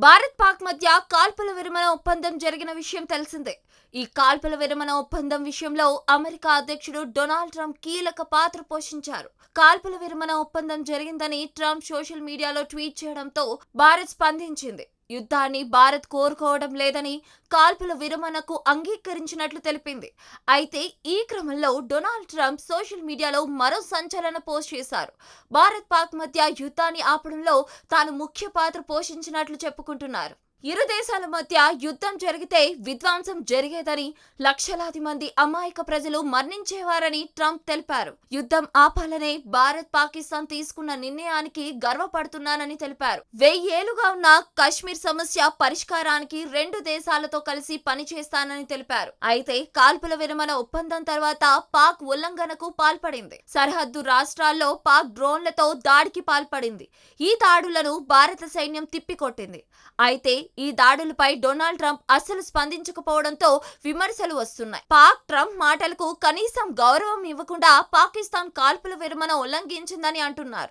భారత్ పాక్ మధ్య కాల్పుల విరమణ ఒప్పందం జరిగిన విషయం తెలిసిందే. ఈ కాల్పుల విరమణ ఒప్పందం విషయంలో అమెరికా అధ్యక్షుడు డొనాల్డ్ ట్రంప్ కీలక పాత్ర పోషించారు. కాల్పుల విరమణ ఒప్పందం జరిగిందని ట్రంప్ సోషల్ మీడియాలో ట్వీట్ చేయడంతో భారత్ స్పందించింది. యుద్ధాన్ని భారత్ కోరుకోవడం లేదని, కాల్పుల విరమణకు అంగీకరించినట్లు తెలిపింది. అయితే ఈ క్రమంలో డొనాల్డ్ ట్రంప్ సోషల్ మీడియాలో మరో సంచలన పోస్ట్ చేశారు. భారత్ పాక్ మధ్య యుద్ధాన్ని ఆపడంలో తాను ముఖ్య పాత్ర పోషించినట్లు చెప్పుకుంటున్నారు. ఇరు దేశాల మధ్య యుద్ధం జరిగితే విధ్వంసం జరిగేదని, లక్షలాది మంది అమాయక ప్రజలు మరణించేవారని ట్రంప్ తెలిపారు. యుద్ధం ఆపాలనే భారత్ పాకిస్తాన్ తీసుకున్న నిర్ణయానికి గర్వపడుతున్నానని తెలిపారు. 1000 ఏళ్లుగా ఉన్న కశ్మీర్ సమస్య పరిష్కారానికి 2 దేశాలతో కలిసి పనిచేస్తానని తెలిపారు. అయితే కాల్పుల విరమణ ఒప్పందం తర్వాత పాక్ ఉల్లంఘనకు పాల్పడింది. సరిహద్దు రాష్ట్రాల్లో పాక్ డ్రోన్లతో దాడికి పాల్పడింది. ఈ దాడులను భారత సైన్యం తిప్పికొట్టింది. అయితే ఈ దాడులపై డొనాల్డ్ ట్రంప్ అస్సలు స్పందించకపోవడంతో విమర్శలు వస్తున్నాయి. పాక్ ట్రంప్ మాటలకు కనీసం గౌరవం ఇవ్వకుండా పాకిస్తాన్ కాల్పుల విరమణ ఉల్లంఘించిందని అంటున్నారు.